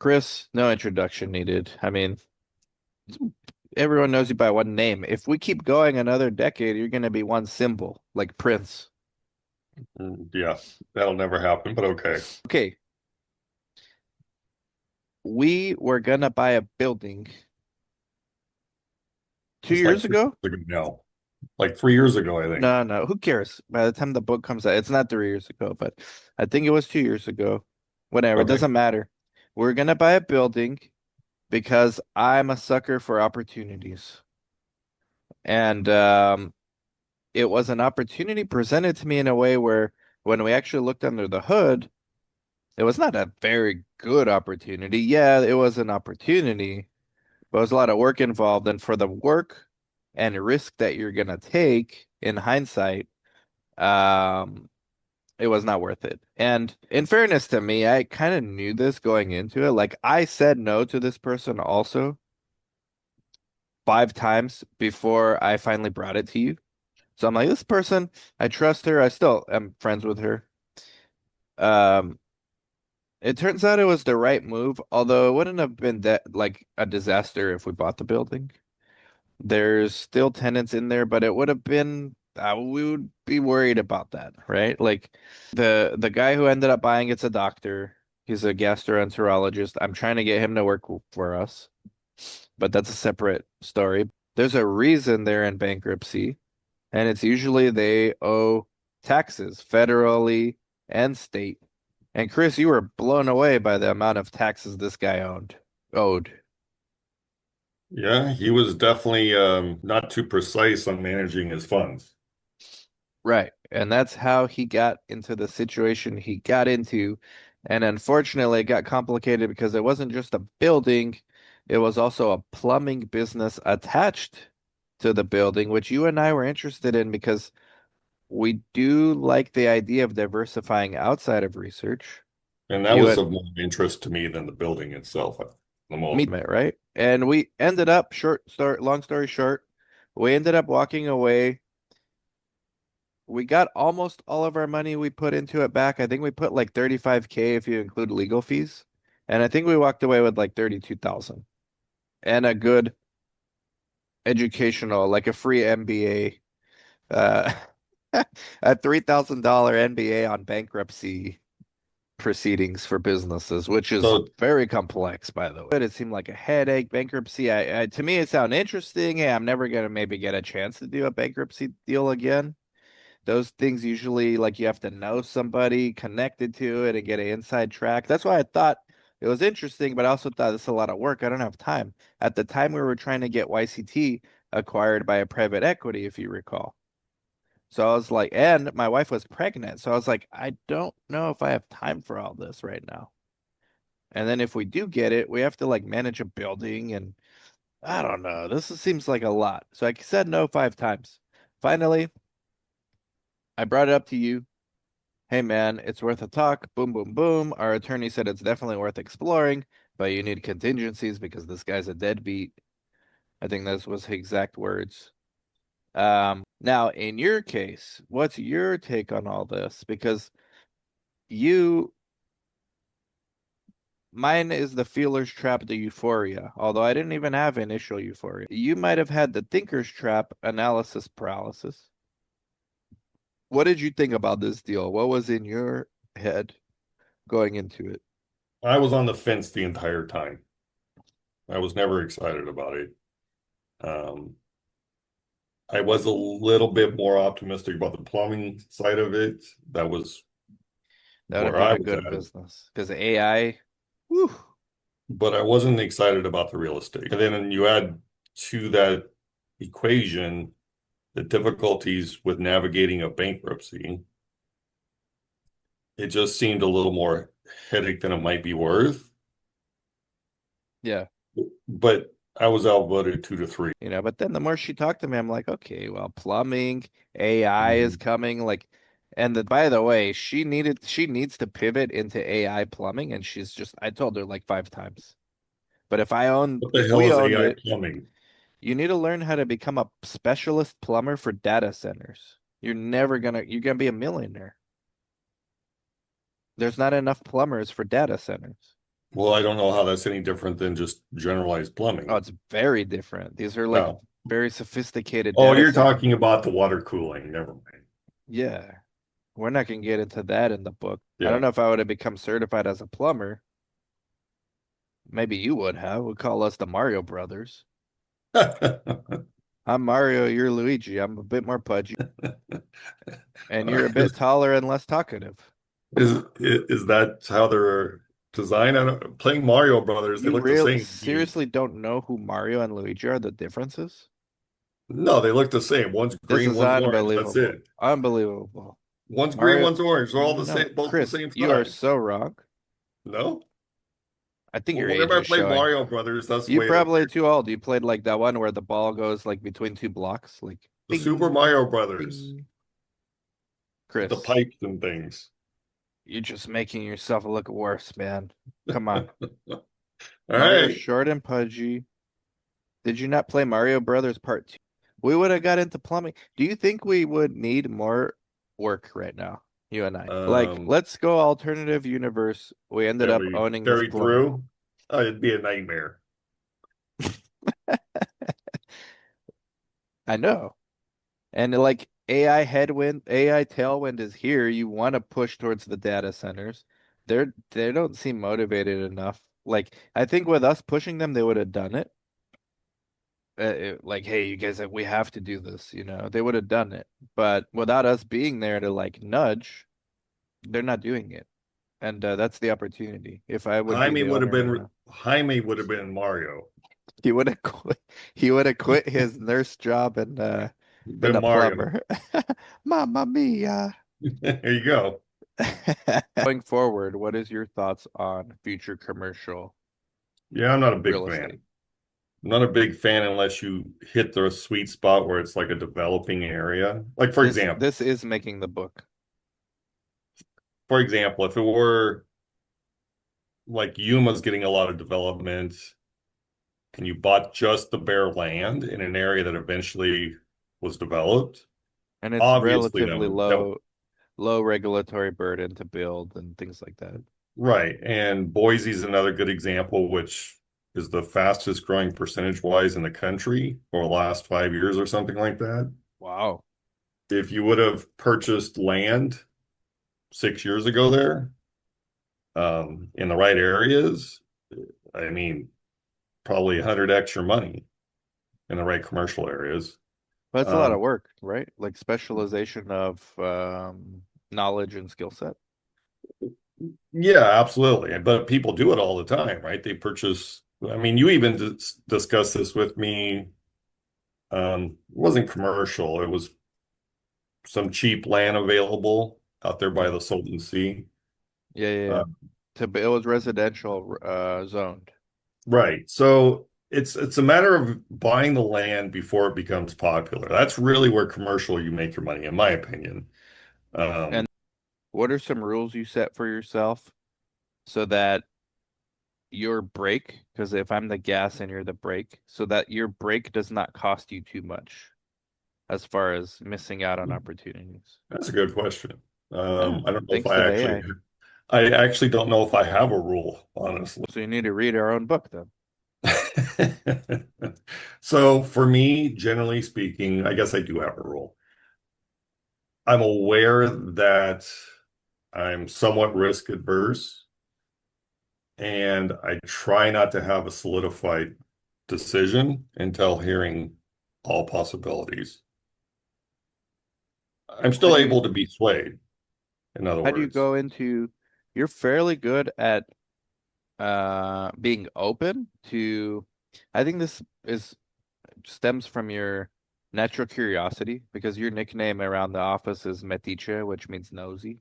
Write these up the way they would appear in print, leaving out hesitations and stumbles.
Chris, no introduction needed. I mean, everyone knows you by one name. If we keep going another decade, you're going to be one symbol, like Prince. Yeah, that'll never happen, but okay. Okay, we were going to buy a building two It's like years three ago. years ago now. Like 3 years ago, I think. No, no, who cares? By the time the book comes out, it's not 3 years ago, but I think it was 2 years ago. Whatever, it Okay. doesn't matter. We're going to buy a building because I'm a sucker for opportunities. And it was an opportunity presented to me in a way where when we actually looked under the hood, it was not a very good opportunity. Yeah, it was an opportunity, but there was a lot of work involved. And for the work and risk that you're gonna take in hindsight, um, it was not worth it. And in fairness to me, I kind of knew this going into it. Like I said no to this person also 5 times before I finally brought it to you. So I'm like, this person, I trust her. I still am friends with her. Um, it turns out it was the right move, although it wouldn't have been that like a disaster if we bought the building. There's still tenants in there, but it would have been we would be worried about that, right? Like the guy who ended up buying it's a doctor. He's a gastroenterologist. I'm trying to get him to work for us, but that's a separate story. There's a reason they're in bankruptcy, and it's usually they owe taxes federally and state. And Chris, you were blown away by the amount of taxes this guy owed. Yeah, he was definitely not too precise on managing his funds. Right. And that's how he got into the situation he got into. And unfortunately, it got complicated because it wasn't just a building, it was also a plumbing business attached to the building, which you and I were interested in because we do like the idea of diversifying outside of research. And that You was and of more interest to me than the building itself, the me, most. right? And we ended up long story short, we ended up walking away. We got almost all of our money we put into it back. I think we put like 35K if you include legal fees. And I think we walked away with like 32,000 and a good educational, like a free MBA, a $3,000 MBA on bankruptcy proceedings for businesses, which is So, very complex, by the way. It seemed like a headache. Bankruptcy, to me, it sounded interesting. Hey, I'm never gonna maybe get a chance to do a bankruptcy deal again. Those things usually like you have to know somebody connected to it and get an inside track. That's why I thought it was interesting, but I also thought it's a lot of work. I don't have time. At the time, we were trying to get YCT acquired by a private equity, if you recall. So I was like, and my wife was pregnant. So I was like, I don't know if I have time for all this right now. And then if we do get it, we have to like manage a building and I don't know. Seems like a lot. So I said no 5 times. Finally, I brought it up to you. Hey man, it's worth a talk. Boom, boom, boom. Our attorney said it's definitely worth exploring, but you need contingencies because this guy's a deadbeat. I think those was his exact words. Now in your case, what's your take on all this? Because you mine is the feeler's trap, the euphoria, although I didn't even have initial euphoria. You might have had the thinker's trap, analysis paralysis. What did you think about this deal? What was in your head going into it? I was on the fence the entire time. I was never excited about it. Um, I was a little bit more optimistic about the plumbing side of it. That was That would have where been I a was good at, business because AI, whew, but I wasn't excited about the real estate. And then you add to that equation the difficulties with navigating a bankruptcy. It just seemed a little more headache than it might be worth. yeah, But I was outvoted 2-3. but then the more she talked to me, I'm like, okay, well, plumbing, AI is Mhm. coming, like, and by the way, she needs to pivot into AI plumbing, and I told her like 5 times. But What the if hell we is owned AI it, plumbing? you need to learn how to become a specialist plumber for data centers. You're gonna be a millionaire. There's not enough plumbers for data centers. Well, I don't know how that's any different than just generalized Oh, plumbing. it's very different. These are like Oh, very sophisticated oh, data you're centers. talking about the water cooling. Never mind. Yeah, we're not gonna get into that in the book. I don't Yeah. know if I would have become certified as a plumber. Maybe you would have. We'll call us the Mario Brothers. I'm Mario, you're Luigi. I'm a bit more pudgy, and you're a bit Is, taller and less talkative. is that how they're designed? I don't, playing Mario Brothers, they You look the real same to me. seriously don't know who Mario and Luigi are, the differences? No, they look the same. One's This green, is one's orange. That's unbelievable. it. Unbelievable. One's green, Mario, one's orange. They're all the no, same, both the Chris, same you are size. so wrong. No? I think Well, your age whenever I is play showing. Mario Brothers, that's the You way that probably too old. You played like that one where the ball goes like between two blocks, like the Super bing, Mario Brothers bing. with the Chris, pipes and things. you're just making yourself look worse, man. Come on. All Mario right. short and pudgy. Did you not play Mario Brothers Part 2? We would have got into plumbing. Do you think we would need more work right now, you and I? Like, Um, let's go alternative universe. We ended up every owning this carry plumbing. through. Oh, it'd be a nightmare. I know. And like AI headwind, AI tailwind is here. You want to push towards the data centers. They don't seem motivated enough. Like I think with us pushing them, they would have done it. Like, hey, you guys, we have to do this. They would have done it. But without us being there to like nudge, they're not doing it. And that's the opportunity. If I would be Jaime the would have owner right been now, Jaime would have been Mario. he would have quit. He would have quit his nurse job and been Been a Mario. plumber. Mamma mia. There you go. Going forward, what is your thoughts on future commercial Yeah, I'm not a big real fan. estate? I'm not a big fan unless you hit the sweet spot where it's like a developing area. Like This is making the book. for example, if it were like Yuma's getting a lot of development and you bought just the bare land in an area that eventually was developed, And it's obviously relatively low regulatory burden to build and things like that. right. And Boise's another good example, which is the fastest growing percentage wise in the country for the last 5 years or something like that. Wow. If you would have purchased land 6 years ago there, in the right areas, I mean, probably 100x your money in the right commercial areas. But it's a lot of Um, work, right? Like specialization of knowledge and skill set. yeah, absolutely. But people do it all the time, right? They purchase, I mean, you even discussed this with me. It wasn't commercial, it was some cheap land available out there by Yeah. the Salton Sea. Yeah, yeah, Uh, yeah. It was residential zoned. right. So it's a matter of buying the land before it becomes popular. That's really where commercial you make your money, in my opinion. And Um, what are some rules you set for yourself so that your brake, because if I'm the gas and you're the brake, so that your brake does not cost you too much as far as missing out on opportunities? that's a good question. Yeah, I don't know if thanks to the AI. I actually don't know if I have a rule, honestly. So you need to read our own book then. So for me, generally speaking, I guess I do have a rule. I'm aware that I'm somewhat risk adverse, and I try not to have a solidified decision until hearing all possibilities. I'm How still do you able to be swayed, in other how do you words. go into you're fairly good at being open to I think this is stems from your natural curiosity because your nickname around the office is Metiche, which means nosy.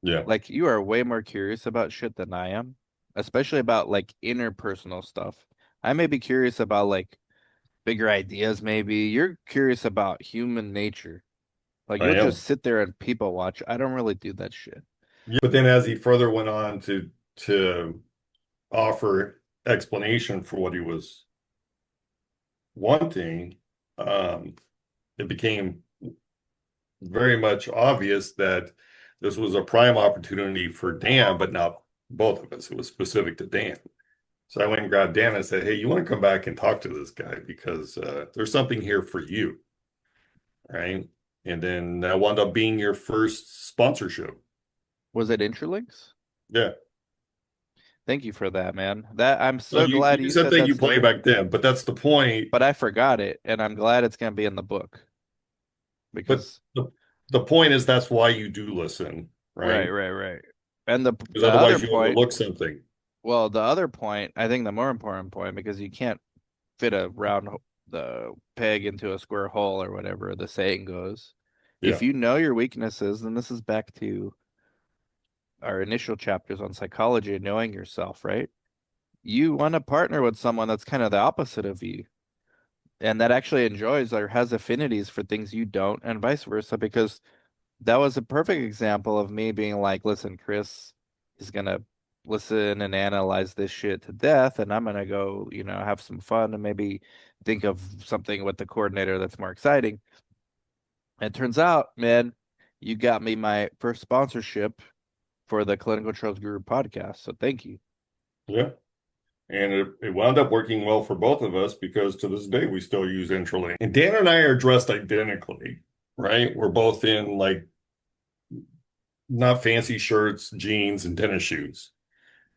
Yeah, Like you are way more curious about shit than I am, especially about like interpersonal stuff. I may be curious about like bigger ideas, maybe. You're curious about human nature. Like I you'll just am. sit there and people watch. I don't really do that shit. Yeah, but then as he further went on to offer explanation for what he was wanting, it became very much obvious that this was a prime opportunity for Dan, but not both of us. It was specific to Dan. So I went and grabbed Dan and said, "Hey, you want to come back and talk to this guy because there's something here for you, right?" And then that wound up being your first sponsorship. Was it Intralinks? Yeah. Thank you for that, man. That I'm No, so glad you you said said that that you play story, back then, but that's the point. but I forgot it, and I'm glad it's gonna be in the book But because the point is that's why you do listen, right, right? right, right. And Because the other otherwise you point, overlook something. well, the other point, I think the more important point, because you can't fit a the peg into a square hole or whatever the saying goes. If Yeah. you know your weaknesses, then this is back to our initial chapters on psychology and knowing yourself, right? You want to partner with someone that's kind of the opposite of you and that actually enjoys or has affinities for things you don't, and vice versa, because that was a perfect example of me being like, listen, Chris is gonna listen and analyze this shit to death, and I'm gonna go, have some fun and maybe think of something with the coordinator that's more exciting. And it turns out, man, you got me my first sponsorship for the Clinical Trials Guru podcast. So thank you. Yeah. And it wound up working well for both of us because to this day we still use Intralink. And Dan and I are dressed identically, right? We're both in like not fancy shirts, jeans, and tennis shoes.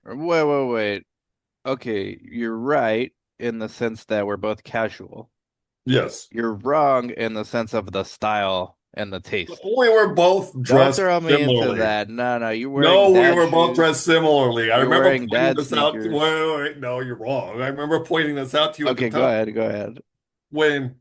Wait, wait, wait. Okay, you're right in the sense that we're both casual. Yes. You're wrong in the sense of the style and the taste. We were both Don't dressed throw me into similarly. that. No, no, you're wearing No, we dad were both shoes. dressed similarly. I You're remember wearing pointing dad this out to, sneakers. wait, no, you're wrong. I remember pointing this out to you at the Okay, time go ahead, go ahead. when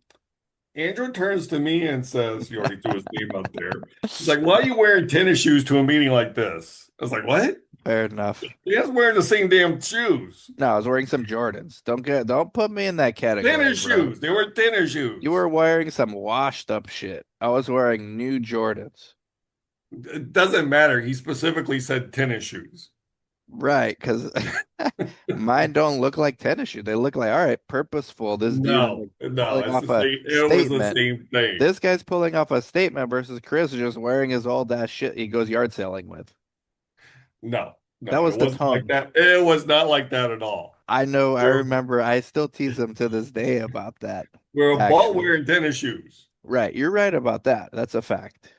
Andrew turns to me and says, he already threw his name out there. He's like, why are you wearing tennis shoes to a meeting like this? I was like, what? Fair enough. He was wearing the same damn shoes. No, I was wearing some Jordans. Don't put me in that category, Tennis bro. shoes. They were tennis You shoes. were wearing some washed up shit. I was wearing new Jordans. It doesn't matter. He specifically said tennis shoes. Right, because mine don't look like tennis shoes. They look like, all right, purposeful. This dude is No, like no, pulling it's the off a same. It was the statement. same thing. This guy's pulling off a statement versus Chris is just wearing his old ass shit he goes yard selling with. No, That no, was it the wasn't like tone. that. It was not like that at all. I know, I We're remember. I still tease him to this day about that, we're both actually. wearing tennis shoes. Right, you're right about that. That's a fact.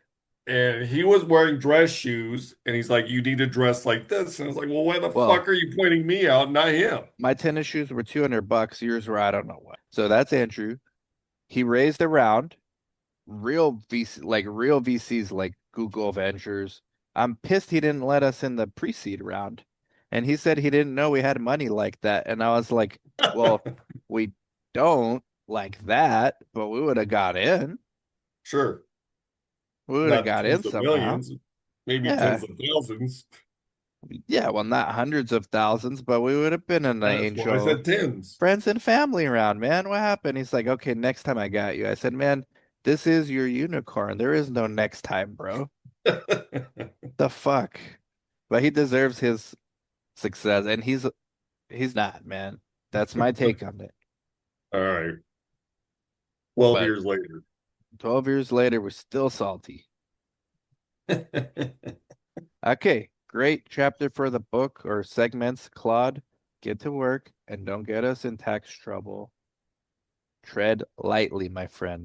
And he was wearing dress shoes, and he's like, "You need to dress like this." And I was like, "Well, why the Well, fuck are you pointing me out, not him?" my tennis shoes were $200. Yours were I don't know what. So that's Andrew. He raised a round. Real VCs like Google Ventures. I'm pissed he didn't let us in the pre-seed round. And he said he didn't know we had money like that. And I was like, well, we don't like that, but we would have got in. Sure, We would have not got in tens of somehow. millions, maybe Yeah. tens of thousands. Yeah, well, not hundreds of thousands, but we would have been an That's why I angel. said tens. Friends and family around, man. What happened? He's like, okay, next time I got you. I said, man, this is your unicorn. There is no next time, bro. The fuck? But he deserves his success, and he's not, man. That's my take on it. All right, 12 But years later. 12 years later, we're still salty. Okay, great chapter for the book or segments, Claude. Get to work and don't get us in tax trouble. Tread lightly, my friend.